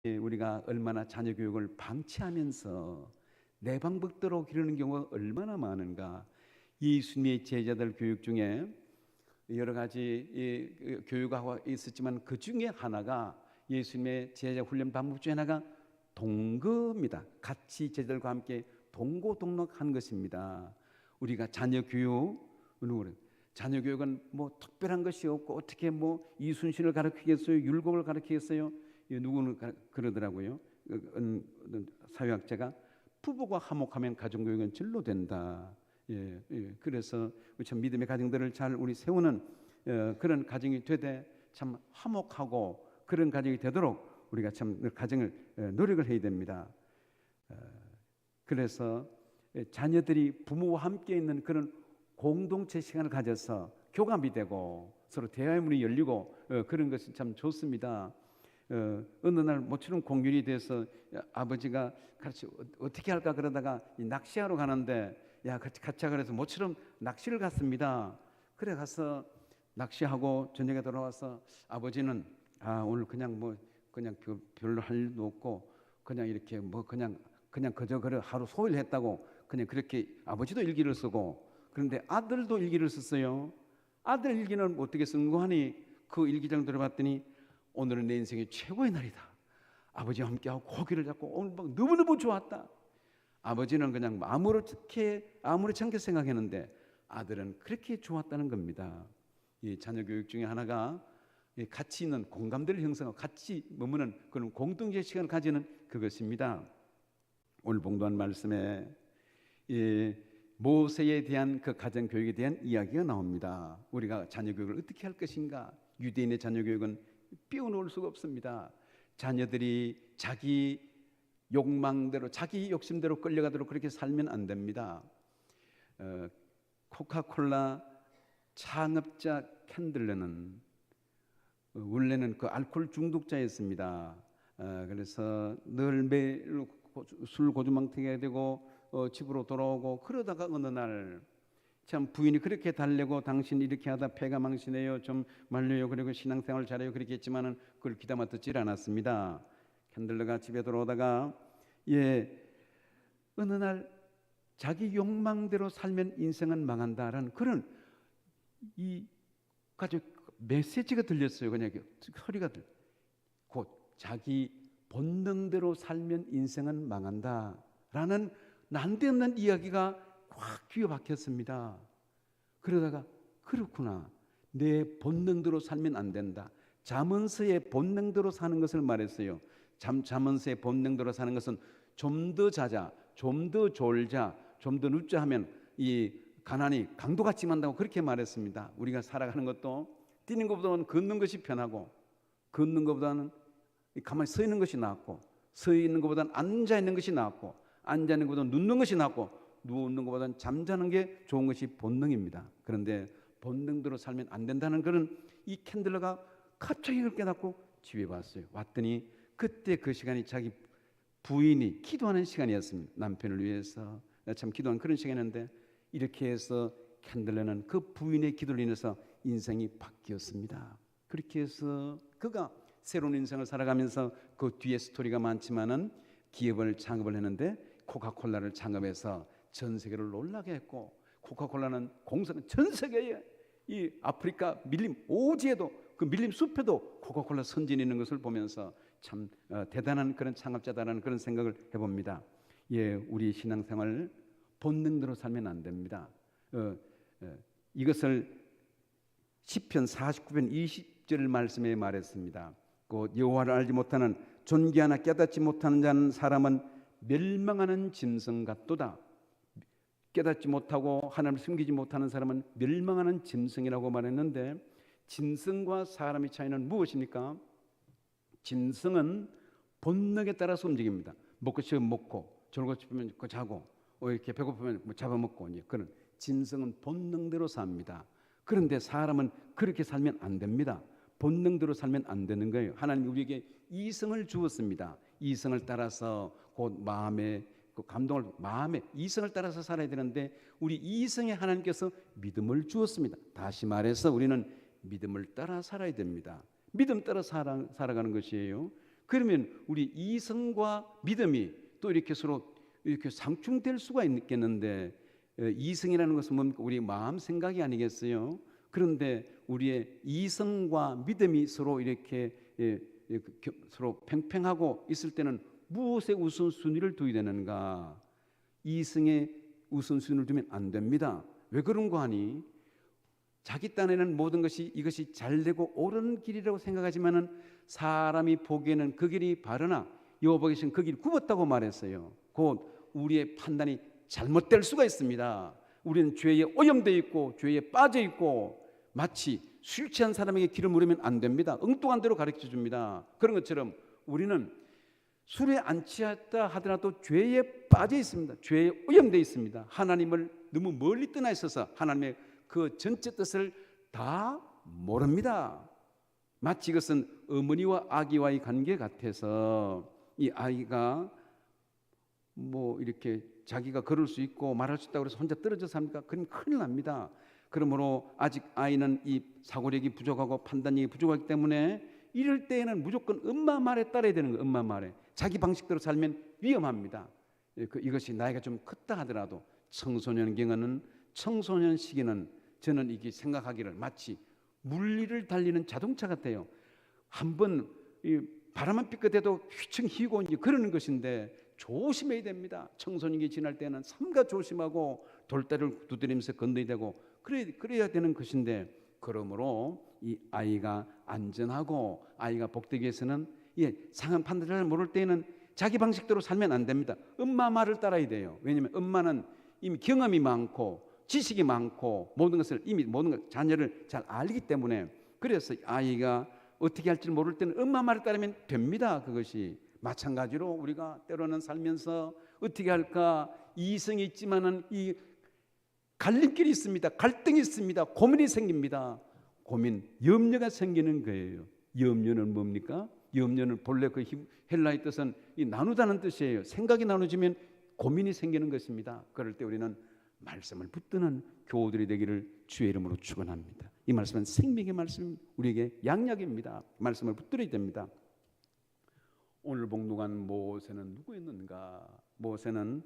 우리가 얼마나 자녀 교육을 방치하면서 내 방법대로 기르는 경우가 얼마나 많은가. 예수님의 제자들 교육 중에 여러 가지 교육하고 있었지만 그 중에 하나가, 예수님의 제자 훈련 방법 중에 하나가 동거입니다. 같이 제자들과 함께 동고동락하는 것입니다. 우리가 자녀 교육은 뭐 특별한 것이 없고 어떻게 뭐 이순신을 가르치겠어요? 율곡을 가르치겠어요? 누구는 그러더라고요. 사회학자가 부부가 화목하면 가정교육은 진로 된다. 그래서 참 믿음의 가정들을 잘 우리 세우는 그런 가정이 되되 참 화목하고 그런 가정이 되도록 우리가 참 가정을 노력을 해야 됩니다. 그래서 자녀들이 부모와 함께 있는 그런 공동체 시간을 가져서 교감이 되고 서로 대화의 문이 열리고 그런 것이 참 좋습니다. 어느 날 모처럼 공휴일이 돼서 아버지가 같이 어떻게 할까 그러다가 낚시하러 가는데 같이 가자 그래서 모처럼 낚시를 갔습니다. 그래 가서 낚시하고 저녁에 돌아와서 아버지는 오늘 그냥 별로 할 일도 없고 그냥 이렇게 그냥 그저 그래 하루 소일했다고 그냥 그렇게 아버지도 일기를 쓰고, 그런데 아들도 일기를 썼어요. 아들 일기는 어떻게 쓴 거 하니 그 일기장 들어봤더니 오늘은 내 인생의 최고의 날이다. 아버지와 함께하고 고기를 잡고 오늘 막 너무너무 좋았다. 아버지는 그냥 아무렇지 않게 생각했는데 아들은 그렇게 좋았다는 겁니다. 이 자녀 교육 중에 하나가 같이 있는 공감대를 형성하고 같이 머무는 그런 공동체 시간을 가지는 그것입니다. 오늘 봉독한 말씀에 모세에 대한 그 가정 교육에 대한 이야기가 나옵니다. 우리가 자녀 교육을 어떻게 할 것인가? 유대인의 자녀 교육은 빼어놓을 수가 없습니다. 자녀들이 자기 욕망대로 자기 욕심대로 끌려가도록 그렇게 살면 안 됩니다. 코카콜라 창업자 캔들러는 원래는 그 알코올 중독자였습니다. 그래서 늘 매일 술 고주망태게 되고 집으로 돌아오고, 그러다가 어느 날 참 부인이 그렇게 달래고 당신 이렇게 하다 폐가 망신해요, 좀 말려요, 그리고 신앙생활 잘해요 그렇게 했지만은 그걸 귀담아 듣질 않았습니다. 캔들러가 집에 돌아오다가 어느 날 자기 욕망대로 살면 인생은 망한다라는 그런 이 아주 메시지가 들렸어요. 그냥 소리가 곧 자기 본능대로 살면 인생은 망한다라는 난데없는 이야기가 확 귀에 박혔습니다. 그러다가 그렇구나, 내 본능대로 살면 안 된다. 잠언서의 본능대로 사는 것을 말했어요. 잠언서의 본능대로 사는 것은 좀 더 자자, 좀 더 졸자, 좀 더 눕자 하면 이 가난이 강도같이 만다고 그렇게 말했습니다. 우리가 살아가는 것도 뛰는 것보다는 걷는 것이 편하고, 걷는 것보다는 가만히 서 있는 것이 낫고, 서 있는 것보다는 앉아 있는 것이 낫고, 앉아 있는 것보다는 눕는 것이 낫고, 누우는 것보다는 잠자는 게 좋은 것이 본능입니다. 그런데 본능대로 살면 안 된다는 그런 이 캔들러가 갑자기 그걸 깨닫고 집에 왔어요. 왔더니 그때 그 시간이 자기 부인이 기도하는 시간이었습니다. 남편을 위해서 참 기도하는 그런 시간이었는데, 이렇게 해서 캔들러는 그 부인의 기도를 인해서 인생이 바뀌었습니다. 그렇게 해서 그가 새로운 인생을 살아가면서 그 뒤에 스토리가 많지만은 기업을 창업을 했는데 코카콜라를 창업해서 전 세계를 놀라게 했고, 코카콜라는 공사는 전 세계에 이 아프리카 밀림 오지에도 그 밀림 숲에도 코카콜라 선진이 있는 것을 보면서 참 대단한 그런 창업자다라는 그런 생각을 해봅니다. 우리 신앙생활 본능대로 살면 안 됩니다. 이것을 시편 49편 20절 말씀에 말했습니다. 곧 여호와를 알지 못하는 존귀하나 깨닫지 못하는 자는 사람은 멸망하는 짐승 같도다. 깨닫지 못하고 하나님을 숨기지 못하는 사람은 멸망하는 짐승이라고 말했는데, 짐승과 사람의 차이는 무엇입니까? 짐승은 본능에 따라서 움직입니다. 먹고 싶으면 먹고, 졸고 싶으면 자고, 이렇게 배고프면 잡아먹고, 그런 짐승은 본능대로 삽니다. 그런데 사람은 그렇게 살면 안 됩니다. 본능대로 살면 안 되는 거예요. 하나님이 우리에게 이성을 주었습니다. 이성을 따라서 곧 마음의 그 감동을 마음의 이성을 따라서 살아야 되는데, 우리 이성에 하나님께서 믿음을 주었습니다. 다시 말해서 우리는 믿음을 따라 살아야 됩니다. 믿음 따라 살아가는 것이에요. 그러면 우리 이성과 믿음이 또 이렇게 서로 이렇게 상충될 수가 있겠는데, 이성이라는 것은 뭡니까? 우리 마음 생각이 아니겠어요? 그런데 우리의 이성과 믿음이 서로 이렇게 서로 팽팽하고 있을 때는 무엇에 우선순위를 둬야 되는가? 이성에 우선순위를 두면 안 됩니다. 왜 그런가 하니, 자기 딴에는 모든 것이 이것이 잘되고 옳은 길이라고 생각하지만은 사람이 보기에는 그 길이 바르나 여호와께서는 그 길이 굽었다고 말했어요. 곧 우리의 판단이 잘못될 수가 있습니다. 우리는 죄에 오염되어 있고 죄에 빠져 있고, 마치 술 취한 사람에게 길을 물으면 안 됩니다. 엉뚱한 대로 가르쳐 줍니다. 그런 것처럼 우리는 술에 안 취했다 하더라도 죄에 빠져 있습니다. 죄에 오염되어 있습니다. 하나님을 너무 멀리 떠나 있어서 하나님의 그 전체 뜻을 다 모릅니다. 마치 이것은 어머니와 아기와의 관계 같아서, 이 아이가 뭐 이렇게 자기가 걸을 수 있고 말할 수 있다고 해서 혼자 떨어져서 합니까? 그럼 큰일 납니다. 그러므로 아직 아이는 이 사고력이 부족하고 판단력이 부족하기 때문에 이럴 때에는 무조건 엄마 말에 따라야 되는 거예요. 엄마 말에. 자기 방식대로 살면 위험합니다. 이것이 나이가 좀 컸다 하더라도 청소년 시기는 저는 이게 생각하기를 마치 물리를 달리는 자동차 같아요. 한번 바람만 삐끗해도 휘청 휘고 이제 그러는 것인데 조심해야 됩니다. 청소년기 지날 때는 삼가 조심하고 돌다리를 두드리면서 건너야 되고 그래야 되는 것인데, 그러므로 이 아이가 안전하고 아이가 복되기 위해서는 상황 판단을 잘 모를 때에는 자기 방식대로 살면 안 됩니다. 엄마 말을 따라야 돼요. 왜냐하면 엄마는 이미 경험이 많고 지식이 많고 모든 자녀를 잘 알기 때문에, 그래서 아이가 어떻게 할지 모를 때는 엄마 말을 따르면 됩니다. 그것이 마찬가지로 우리가 때로는 살면서 어떻게 할까 이성이 있지만은 이 갈림길이 있습니다. 갈등이 있습니다. 고민이 생깁니다. 염려가 생기는 거예요. 염려는 뭡니까? 염려는 본래 그 헬라의 뜻은 이 나누다는 뜻이에요. 생각이 나눠지면 고민이 생기는 것입니다. 그럴 때 우리는 말씀을 붙드는 교우들이 되기를 주의 이름으로 축원합니다. 이 말씀은 생명의 말씀, 우리에게 양약입니다. 말씀을 붙들어야 됩니다. 오늘 봉독한 모세는 누구였는가? 모세는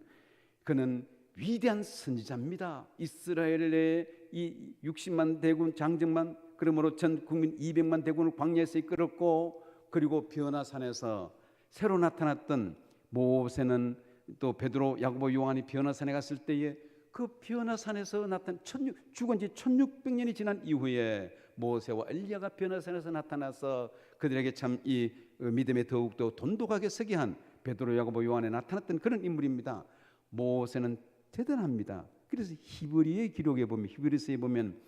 그는 위대한 선지자입니다. 이스라엘의 이 60만 대군 장정만, 그러므로 전 국민 200만 대군을 광야에서 이끌었고, 그리고 변화산에서 새로 나타났던 모세는 또 베드로, 야고보, 요한이 변화산에 갔을 때에 그 변화산에서 나타난 죽은 지 1600년이 지난 이후에 모세와 엘리야가 변화산에서 나타나서 그들에게 참 이 믿음에 더욱더 돈독하게 서게 한 베드로, 야고보, 요한에 나타났던 그런 인물입니다. 모세는 대단합니다. 그래서 히브리의 기록에 보면, 히브리서에 보면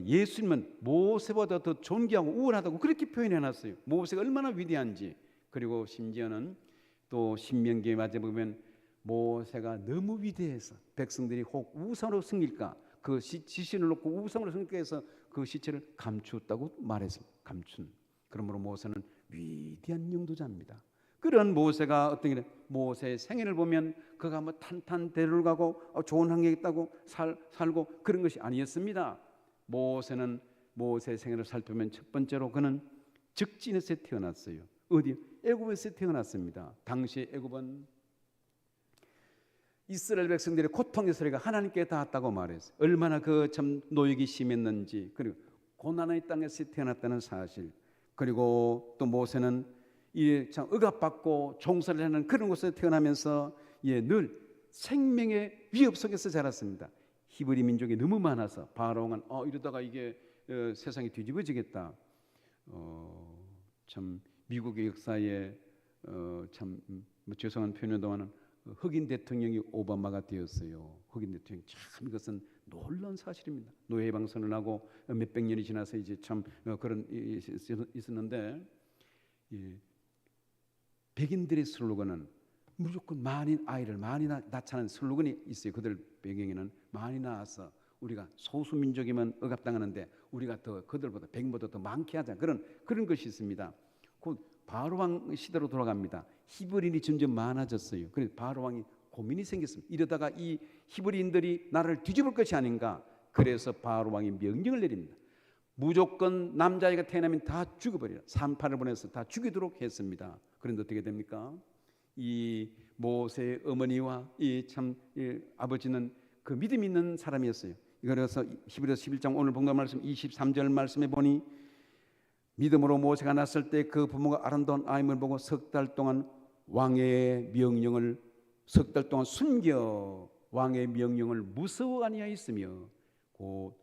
예수님은 모세보다 더 존귀하고 우월하다고 그렇게 표현해놨어요. 모세가 얼마나 위대한지. 그리고 심지어는 또 신명기에 맞아 보면 모세가 너무 위대해서 백성들이 혹 우상으로 섬길까, 그 지신을 놓고 우상으로 섬길까 해서 그 시체를 감추었다고 말했습니다. 그러므로 모세는 위대한 영도자입니다. 그런 모세가 어떤 게 모세의 생애를 보면 그가 뭐 탄탄대로를 가고 좋은 환경에 있다고 살고 그런 것이 아니었습니다. 모세의 생애를 살펴보면 첫 번째로 그는 적진에서 태어났어요. 어디? 애굽에서 태어났습니다. 당시 애굽은 이스라엘 백성들의 고통의 소리가 하나님께 닿았다고 말했어요. 얼마나 그 참 노역이 심했는지, 그리고 고난의 땅에서 태어났다는 사실, 그리고 또 모세는 참 억압받고 종살이를 하는 그런 곳에서 태어나면서 늘 생명의 위협 속에서 자랐습니다. 히브리 민족이 너무 많아서 바로는 이러다가 이게 세상이 뒤집어지겠다. 참 미국의 역사에 참 죄송한 표현을 동안은 흑인 대통령이 오바마가 되었어요. 흑인 대통령, 참 이것은 놀라운 사실입니다. 노예방 선언하고 몇백 년이 지나서 이제 참 그런 있었는데, 백인들의 슬로건은 무조건 아이를 많이 낳자는 슬로건이 있어요. 그들 배경에는 많이 낳아서 우리가 소수 민족이면 억압당하는데 우리가 더 그들보다 백인보다 더 많게 하자, 그런 것이 있습니다. 곧 바로왕 시대로 돌아갑니다. 히브리인이 점점 많아졌어요. 그래서 바로왕이 고민이 생겼습니다. 이러다가 이 히브리인들이 나라를 뒤집을 것이 아닌가. 그래서 바로왕이 명령을 내립니다. 무조건 남자아이가 태어나면 다 죽여버려요. 산파를 보내서 다 죽이도록 했습니다. 그런데 어떻게 됩니까? 이 모세의 어머니와 이 아버지는 그 믿음 있는 사람이었어요. 그래서 히브리서 11장 오늘 본문 말씀 23절 말씀에 보니 믿음으로 모세가 났을 때 그 부모가 아름다운 아임을 보고 석 달 동안 왕의 명령을 석 달 동안 숨겨 왕의 명령을 무서워 아니하였으며 곧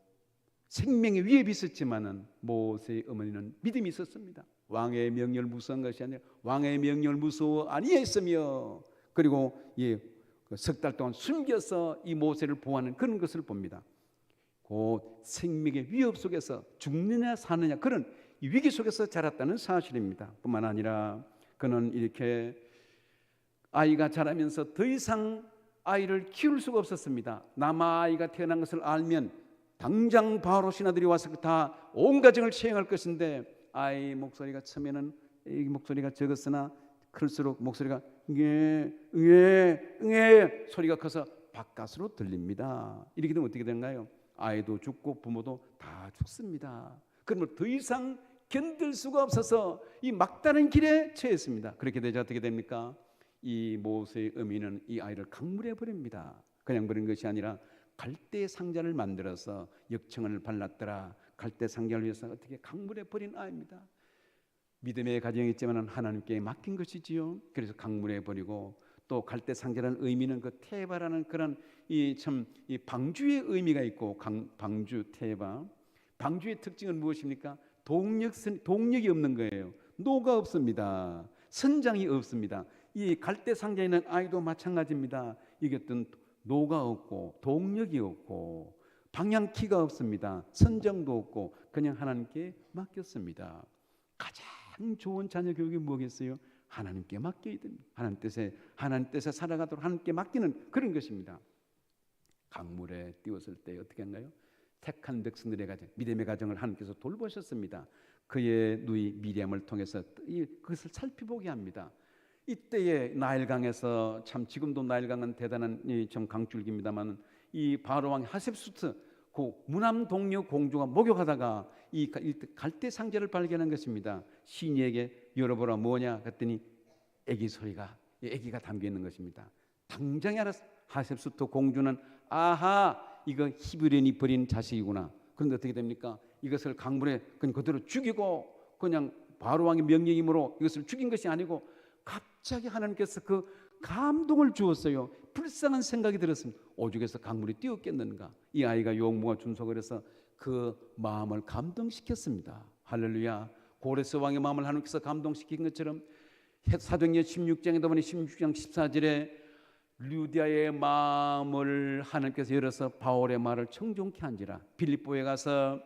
생명의 위협이 있었지만은 모세의 어머니는 믿음이 있었습니다. 왕의 명령을 무서운 것이 아니라 왕의 명령을 무서워 아니하였으며 그리고 석 달 동안 숨겨서 이 모세를 보호하는 그런 것을 봅니다. 곧 생명의 위협 속에서 죽느냐 사느냐 그런 이 위기 속에서 자랐다는 사실입니다. 뿐만 아니라 그는 이렇게 아이가 자라면서 더 이상 아이를 키울 수가 없었습니다. 남아아이가 태어난 것을 알면 당장 바로 신하들이 와서 다 온 가정을 채용할 것인데 아이 목소리가 처음에는 이 목소리가 적었으나 클수록 목소리가 응애 소리가 커서 바깥으로 들립니다. 이렇게 되면 어떻게 되는가요? 아이도 죽고 부모도 다 죽습니다. 그러면 더 이상 견딜 수가 없어서 이 막다른 길에 처했습니다. 그렇게 되자 어떻게 됩니까? 이 모세의 어미는 이 아이를 강물에 버립니다. 그냥 버린 것이 아니라 갈대 상자를 만들어서 역청을 발랐더라. 갈대 상자를 위해서 어떻게 강물에 버린 아이입니다. 믿음의 가정이 있지만 하나님께 맡긴 것이지요. 그래서 강물에 버리고 또 갈대 상자라는 의미는 그 테바라는 그런 이 방주의 의미가 있고 방주 테바 방주의 특징은 무엇입니까? 동력이 없는 거예요. 노가 없습니다. 선장이 없습니다. 이 갈대 상자에 있는 아이도 마찬가지입니다. 이게 어떤 노가 없고 동력이 없고 방향키가 없습니다. 선정도 없고 그냥 하나님께 맡겼습니다. 가장 좋은 자녀 교육이 뭐겠어요? 하나님께 맡겨야 됩니다. 하나님 뜻에 살아가도록 하나님께 맡기는 그런 것입니다. 강물에 띄웠을 때 어떻게 한가요? 택한 백성들의 가정, 믿음의 가정을 하나님께서 돌보셨습니다. 그의 누이 미리암을 통해서 그것을 살펴보게 합니다. 이때의 나일강에서 참 지금도 나일강은 대단한 좀 강줄기입니다만 이 바로 왕 하셉수트 그 무남 동료 공주가 목욕하다가 이 갈대 상자를 발견한 것입니다. 시니에게 열어보라 뭐냐 그랬더니 아기가 담겨 있는 것입니다. 당장에 알았어. 하셉수트 공주는 아하 이거 히브리인이 버린 자식이구나. 그런데 어떻게 됩니까? 이것을 강물에 그냥 그대로 죽이고 그냥 바로 왕의 명령이므로 이것을 죽인 것이 아니고 갑자기 하나님께서 그 감동을 주었어요. 불쌍한 생각이 들었습니다. 오죽해서 강물이 띄었겠는가. 이 아이가 용모가 준속을 해서 그 마음을 감동시켰습니다. 할렐루야. 고레스 왕의 마음을 하나님께서 감동시킨 것처럼 사도행전 16장에 보니 16장 14절에 루디아의 마음을 하나님께서 열어서 바울의 말을 청종케 한지라. 빌립보에 가서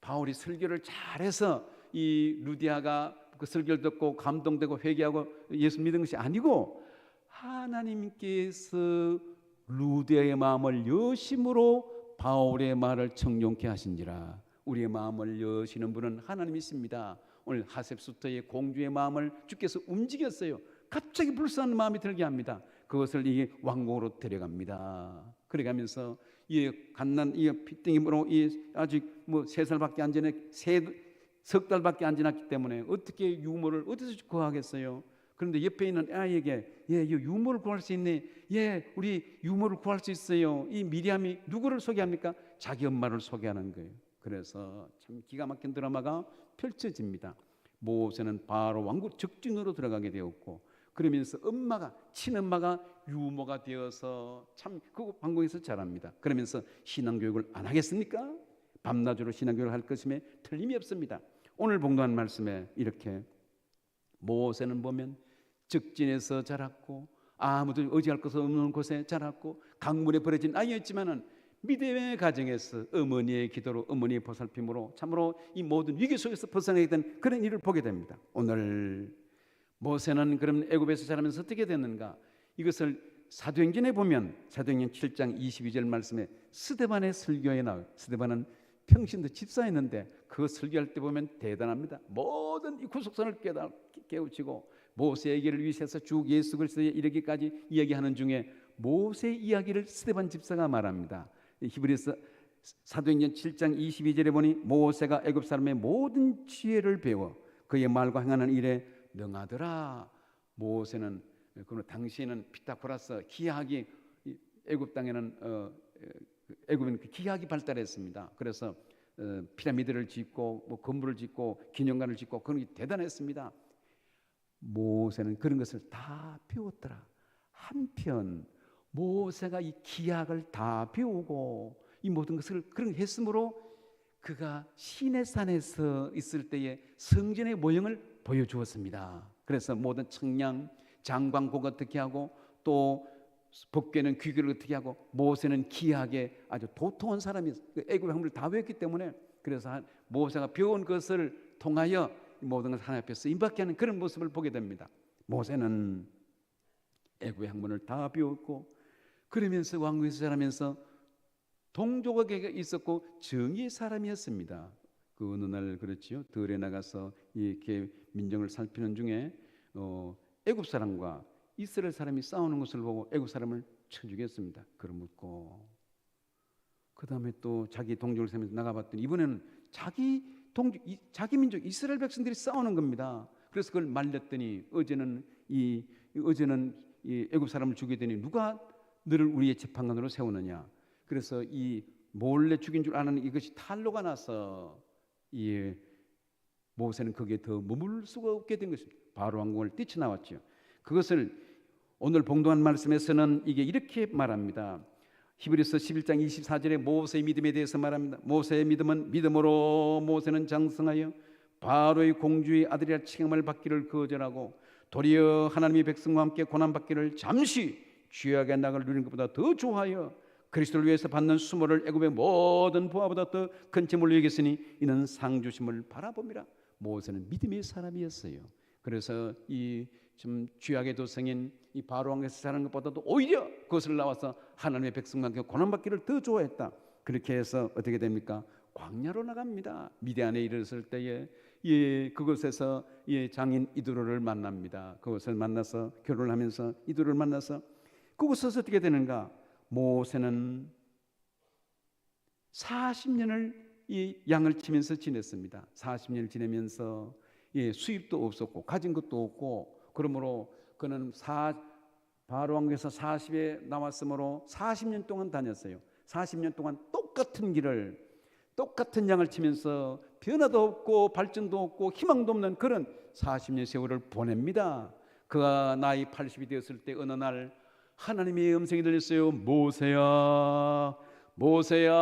바울이 설교를 잘해서 이 루디아가 그 설교를 듣고 감동되고 회개하고 예수 믿은 것이 아니고 하나님께서 루디아의 마음을 여심으로 바울의 말을 청종케 하신지라. 우리의 마음을 여시는 분은 하나님이십니다. 오늘 하셉수터의 공주의 마음을 주께서 움직였어요. 갑자기 불쌍한 마음이 들게 합니다. 그것을 이 왕궁으로 데려갑니다. 그래가면서 이 갓난 이 피땡이므로 이 아직 뭐 3살밖에 안 지나 석 달밖에 안 지났기 때문에 어떻게 유모를 어디서 구하겠어요? 그런데 옆에 있는 아이에게 이 유모를 구할 수 있네. 우리 유모를 구할 수 있어요. 이 미리암이 누구를 소개합니까? 자기 엄마를 소개하는 거예요. 그래서 참 기가 막힌 드라마가 펼쳐집니다. 모세는 바로 왕국 적진으로 들어가게 되었고 그러면서 친엄마가 유모가 되어서 참 그 왕궁에서 자랍니다. 그러면서 신앙교육을 안 하겠습니까? 밤낮으로 신앙교육을 할 것임에 틀림이 없습니다. 오늘 봉독한 말씀에 이렇게 모세는 보면 적진에서 자랐고 아무도 의지할 것 없는 곳에 자랐고 강물에 버려진 아이였지만은 믿음의 가정에서 어머니의 기도로 어머니의 보살핌으로 참으로 이 모든 위기 속에서 벗어나게 된 그런 일을 보게 됩니다. 오늘 모세는 그럼 애굽에서 자라면서 어떻게 됐는가? 이것을 사도행전에 보면 사도행전 7장 22절 말씀에 스데반의 설교에 나와요. 스데반은 평신도 집사였는데 그 설교할 때 보면 대단합니다. 모든 이 구속선을 깨우치고 모세 얘기를 위시해서 주 예수 그리스도에 이르기까지 이야기하는 중에 모세 이야기를 스데반 집사가 말합니다. 히브리서 사도행전 7장 22절에 보니 모세가 애굽 사람의 모든 지혜를 배워 그의 말과 행하는 일에 능하더라. 모세는 그 당시에는 피타고라스 기하학이 애굽 땅에는 애굽에는 기하학이 발달했습니다. 그래서 피라미드를 짓고 뭐 건물을 짓고 기념관을 짓고 그런 게 대단했습니다. 모세는 그런 것을 다 배웠더라. 한편 모세가 이 기하학을 다 배우고 이 모든 것을 그런 했으므로 그가 시내산에서 있을 때의 성전의 모형을 보여주었습니다. 그래서 모든 청량, 장관곡 어떻게 하고 또 법궤는 귀결을 어떻게 하고 모세는 기하학에 아주 도통한 사람이었어요. 애굽의 학문을 다 배웠기 때문에 그래서 모세가 배운 것을 통하여 모든 것을 하나님 앞에 쓰임받게 하는 그런 모습을 보게 됩니다. 모세는 애굽의 학문을 다 배웠고 그러면서 왕국에서 자라면서 동족에게 있었고 정의의 사람이었습니다. 그 어느 날 그렇지요. 들에 나가서 이렇게 민정을 살피는 중에 애굽 사람과 이스라엘 사람이 싸우는 것을 보고 애굽 사람을 쳐 죽였습니다. 그걸 묻고 그 다음에 또 자기 동족을 세면서 나가봤더니 이번에는 자기 민족 이스라엘 백성들이 싸우는 겁니다. 그래서 그걸 말렸더니 어제는 이 애굽 사람을 죽이더니 누가 너를 우리의 재판관으로 세우느냐. 그래서 이 몰래 죽인 줄 아는 이것이 탄로가 나서 이 모세는 거기에 더 머물 수가 없게 된 것입니다. 바로 왕궁을 뛰쳐나왔죠. 그것을 오늘 봉독한 말씀에서는 이게 이렇게 말합니다. 히브리서 11장 24절에 모세의 믿음에 대해서 말합니다. 모세의 믿음은 믿음으로 모세는 장성하여 바로의 공주의 아들이라 칭함을 받기를 거절하고 도리어 하나님의 백성과 함께 고난받기를 잠시 죄악의 낙을 누리는 것보다 더 좋아하여 그리스도를 위해서 받는 수모를 애굽의 모든 부하보다 더 큰 재물로 여겼으니 이는 상 주심을 바라봅니다. 모세는 믿음의 사람이었어요. 그래서 이 좀 죄악의 도성인 이 바로 왕에서 사는 것보다도 오히려 그것을 나와서 하나님의 백성과 함께 고난받기를 더 좋아했다. 그렇게 해서 어떻게 됩니까? 광야로 나갑니다. 미디안에 이르렀을 때에 그곳에서 장인 이드로를 만납니다. 그것을 만나서 결혼을 하면서 이드로를 만나서 그곳에서 어떻게 되는가? 모세는 40년을 이 양을 치면서 지냈습니다. 40년을 지내면서 수입도 없었고 가진 것도 없고 그러므로 그는 바로 왕국에서 40에 나왔으므로 40년 동안 다녔어요. 40년 동안 똑같은 길을 똑같은 양을 치면서 변화도 없고 발전도 없고 희망도 없는 그런 40년 세월을 보냅니다. 그가 나이 80이 되었을 때 어느 날 하나님의 음성이 들렸어요. 모세야, 모세야.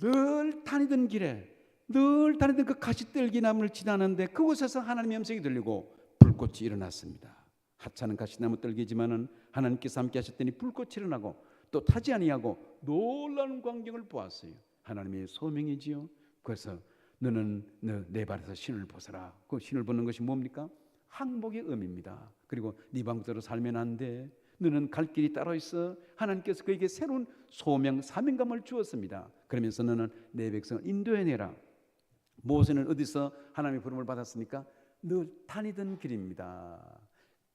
늘 다니던 길에 늘 다니던 그 가시떨기 나무를 지나는데 그곳에서 하나님의 음성이 들리고 불꽃이 일어났습니다. 하찮은 가시나무 떨기지만은 하나님께서 함께 하셨더니 불꽃이 일어나고 또 타지 아니하고 놀라운 광경을 보았어요. 하나님의 소명이지요. 그래서 너는 내 발에서 신을 벗어라. 그 신을 벗는 것이 뭡니까? 항복의 의미입니다. 그리고 네 방법대로 살면 안 돼. 너는 갈 길이 따로 있어. 하나님께서 그에게 새로운 소명, 사명감을 주었습니다. 그러면서 너는 내 백성을 인도해내라. 모세는 어디서 하나님의 부름을 받았습니까? 늘 다니던 길입니다.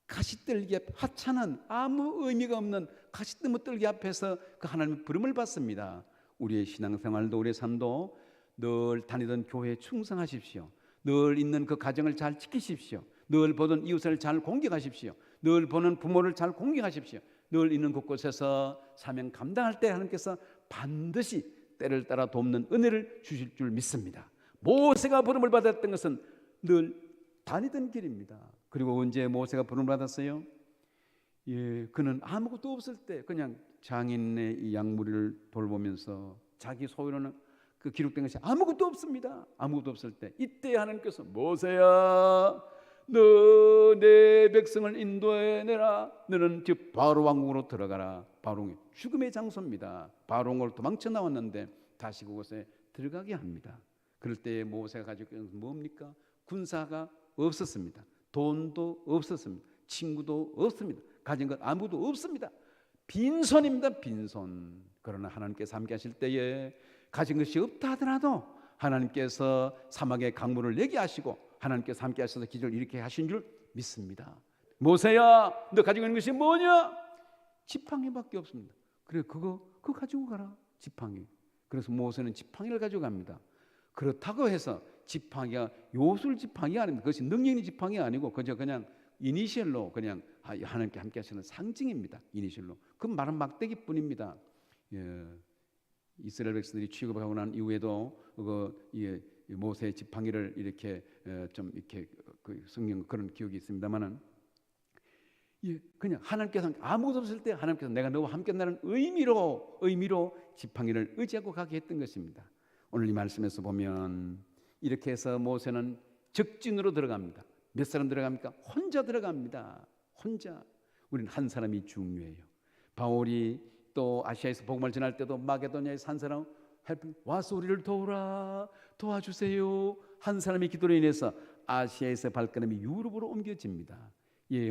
가시떨기 앞 하찮은 아무 의미가 없는 가시떨기 앞에서 그 하나님의 부름을 받습니다. 우리의 신앙생활도 우리의 삶도 늘 다니던 교회에 충성하십시오. 늘 있는 그 가정을 잘 지키십시오. 늘 보던 이웃을 잘 공경하십시오. 늘 보는 부모를 잘 공경하십시오. 늘 있는 곳곳에서 사명 감당할 때 하나님께서 반드시 때를 따라 돕는 은혜를 주실 줄 믿습니다. 모세가 부름을 받았던 것은 늘 다니던 길입니다. 그리고 언제 모세가 부름을 받았어요? 그는 아무것도 없을 때 그냥 장인의 이 양무리를 돌보면서 자기 소유로는 그 기록된 것이 아무것도 없습니다. 아무것도 없을 때 이때 하나님께서 모세야 너 내 백성을 인도해내라. 너는 즉 바로 왕국으로 들어가라. 바로 죽음의 장소입니다. 바로 왕국으로 도망쳐 나왔는데 다시 그곳에 들어가게 합니다. 그럴 때 모세가 가지고 있는 것은 뭡니까? 군사가 없었습니다. 돈도 없었습니다. 친구도 없습니다. 가진 것 아무도 없습니다. 빈손입니다. 빈손. 그러나 하나님께서 함께 하실 때에 가진 것이 없다 하더라도 하나님께서 사막의 강물을 내게 하시고 하나님께서 함께 하셔서 기적을 이렇게 하신 줄 믿습니다. 모세야 너 가지고 있는 것이 뭐냐? 지팡이밖에 없습니다. 그래 그거 가지고 가라. 지팡이. 그래서 모세는 지팡이를 가져갑니다. 그렇다고 해서 지팡이가 요술 지팡이 아닙니다. 그것이 능력의 지팡이 아니고 그냥 이니셜로 그냥 하나님께 함께 하시는 상징입니다. 이니셜로. 그 말은 막대기뿐입니다. 예. 이스라엘 백성들이 취급하고 난 이후에도 모세의 지팡이를 이렇게 좀 이렇게 그 성경 그런 기억이 있습니다만은 그냥 하나님께서 아무것도 없을 때 하나님께서 내가 너와 함께 한다는 의미로 지팡이를 의지하고 가게 했던 것입니다. 오늘 이 말씀에서 보면 이렇게 해서 모세는 적진으로 들어갑니다. 몇 사람 들어갑니까? 혼자 들어갑니다. 혼자. 우리는 한 사람이 중요해요. 바울이 또 아시아에서 복음을 전할 때도 마게도냐에서 한 사람 와서 우리를 도와주세요. 한 사람의 기도로 인해서 아시아에서 발걸음이 유럽으로 옮겨집니다.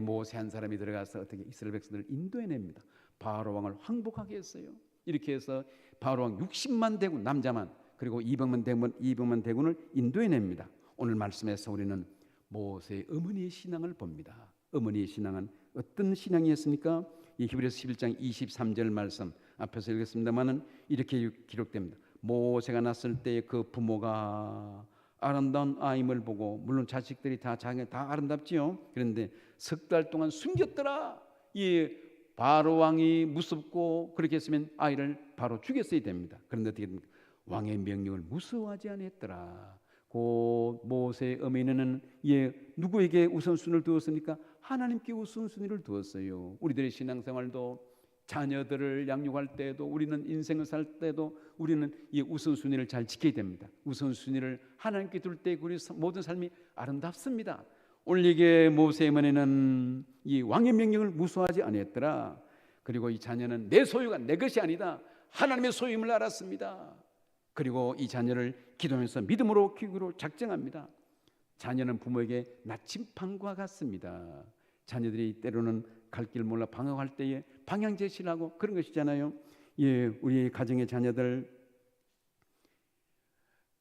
모세 한 사람이 들어가서 어떻게 이스라엘 백성들을 인도해냅니다. 바로 왕을 항복하게 했어요. 이렇게 해서 바로 왕 60만 대군 남자만 그리고 200만 대군을 인도해냅니다. 오늘 말씀에서 우리는 모세의 어머니의 신앙을 봅니다. 어머니의 신앙은 어떤 신앙이었습니까? 이 히브리서 11장 23절 말씀 앞에서 읽었습니다만은 이렇게 기록됩니다. 모세가 낳았을 때 그 부모가 아름다운 아임을 보고 물론 자식들이 다 아름답지요. 그런데 석 달 동안 숨겼더라. 이 바로 왕이 무섭고 그렇게 했으면 아이를 바로 죽였어야 됩니다. 그런데 어떻게 됩니까? 왕의 명령을 무서워하지 않았더라. 그 모세의 어머니는 누구에게 우선순위를 두었습니까? 하나님께 우선순위를 두었어요. 우리들의 신앙생활도 자녀들을 양육할 때도 우리는 인생을 살 때도 우리는 이 우선순위를 잘 지켜야 됩니다. 우선순위를 하나님께 둘 때 우리 모든 삶이 아름답습니다. 오늘 이게 모세의 어머니는 이 왕의 명령을 무서워하지 않았더라. 그리고 이 자녀는 내 소유가 내 것이 아니다. 하나님의 소유임을 알았습니다. 그리고 이 자녀를 기도하면서 믿음으로 키우기로 작정합니다. 자녀는 부모에게 나침판과 같습니다. 자녀들이 때로는 갈 길 몰라 방황할 때에 방향 제시를 하고 그런 것이잖아요. 우리 가정의 자녀들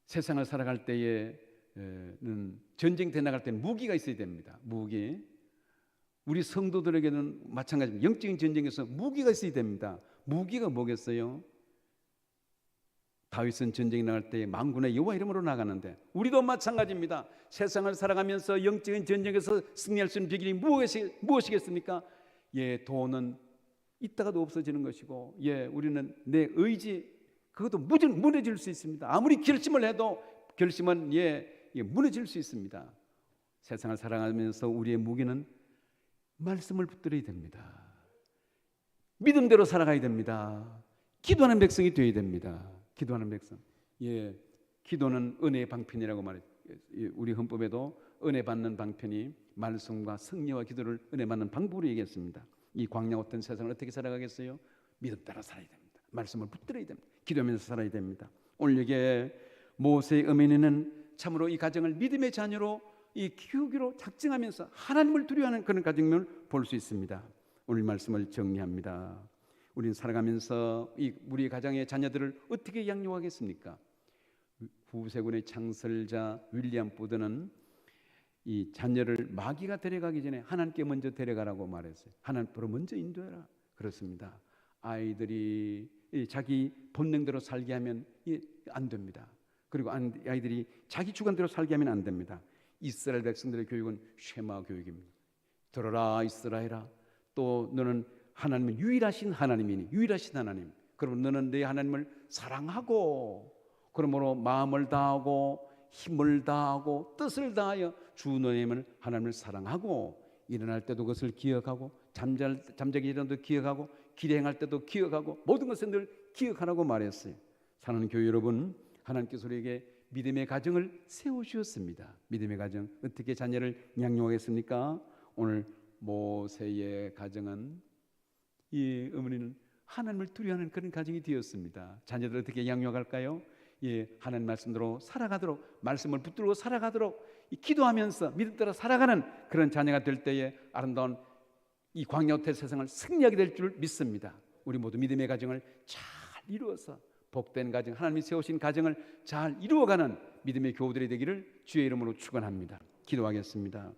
세상을 살아갈 때에는 전쟁터에 나갈 때는 무기가 있어야 됩니다. 무기. 우리 성도들에게는 마찬가지입니다. 영적인 전쟁에서 무기가 있어야 됩니다. 무기가 뭐겠어요? 다윗은 전쟁에 나갈 때 만군의 여호와 이름으로 나가는데 우리도 마찬가지입니다. 세상을 살아가면서 영적인 전쟁에서 승리할 수 있는 비결이 무엇이겠습니까? 돈은 있다가도 없어지는 것이고 우리는 내 의지 그것도 무너질 수 있습니다. 아무리 결심을 해도 결심은 무너질 수 있습니다. 세상을 살아가면서 우리의 무기는 말씀을 붙들어야 됩니다. 믿음대로 살아가야 됩니다. 기도하는 백성이 되어야 됩니다. 기도하는 백성. 기도는 은혜의 방편이라고 말해요. 우리 헌법에도 은혜 받는 방편이 말씀과 성령과 기도를 은혜 받는 방법으로 얘기했습니다. 이 광야 어떤 세상을 어떻게 살아가겠어요? 믿음 따라 살아야 됩니다. 말씀을 붙들어야 됩니다. 기도하면서 살아야 됩니다. 오늘 여기에 모세의 어머니는 참으로 이 가정을 믿음의 자녀로 키우기로 작정하면서 하나님을 두려워하는 그런 가정을 볼 수 있습니다. 오늘 말씀을 정리합니다. 우리는 살아가면서 우리 가정의 자녀들을 어떻게 양육하겠습니까? 후세군의 창설자 윌리엄 푸드는 이 자녀를 마귀가 데려가기 전에 하나님께 먼저 데려가라고 말했어요. 하나님으로 먼저 인도해라. 그렇습니다. 아이들이 자기 본능대로 살게 하면 안 됩니다. 그리고 아이들이 자기 주관대로 살게 하면 안 됩니다. 이스라엘 백성들의 교육은 쉐마 교육입니다. 들어라 이스라엘아, 또 너는 하나님은 유일하신 하나님이니 유일하신 하나님. 그럼 너는 내 하나님을 사랑하고 그러므로 마음을 다하고 힘을 다하고 뜻을 다하여 주 너의 하나님을 사랑하고 일어날 때도 그것을 기억하고 잠자기 일어나도 기억하고 길에 행할 때도 기억하고 모든 것을 늘 기억하라고 말했어요. 사랑하는 교회 여러분, 하나님께서 우리에게 믿음의 가정을 세우셨습니다. 믿음의 가정, 어떻게 자녀를 양육하겠습니까? 오늘 모세의 가정은 이 어머니는 하나님을 두려워하는 그런 가정이 되었습니다. 자녀들 어떻게 양육할까요? 하나님 말씀대로 살아가도록, 말씀을 붙들고 살아가도록 기도하면서 믿음 따라 살아가는 그런 자녀가 될 때에 아름다운 이 광야의 세상을 승리하게 될 줄 믿습니다. 우리 모두 믿음의 가정을 잘 이루어서 복된 가정, 하나님이 세우신 가정을 잘 이루어가는 믿음의 교우들이 되기를 주의 이름으로 축원합니다. 기도하겠습니다.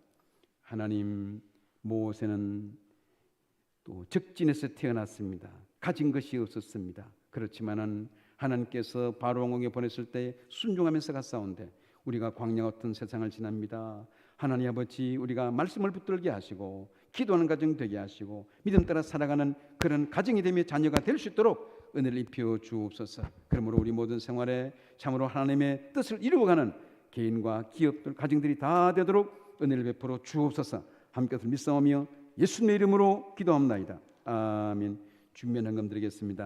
하나님, 모세는 또 적진에서 태어났습니다. 가진 것이 없었습니다. 그렇지만은 하나님께서 바로 왕궁에 보냈을 때 순종하면서 갔사온데 우리가 광야 같은 세상을 지납니다. 하나님 아버지, 우리가 말씀을 붙들게 하시고 기도하는 가정 되게 하시고 믿음 따라 살아가는 그런 가정이 되며 자녀가 될 수 있도록 은혜를 입혀 주옵소서. 그러므로 우리 모든 생활에 참으로 하나님의 뜻을 이루어가는 개인과 기업들, 가정들이 다 되도록 은혜를 베풀어 주옵소서. 함께서 믿사오며 예수님의 이름으로 기도합나이다. 아멘. 준비한 헌금 드리겠습니다.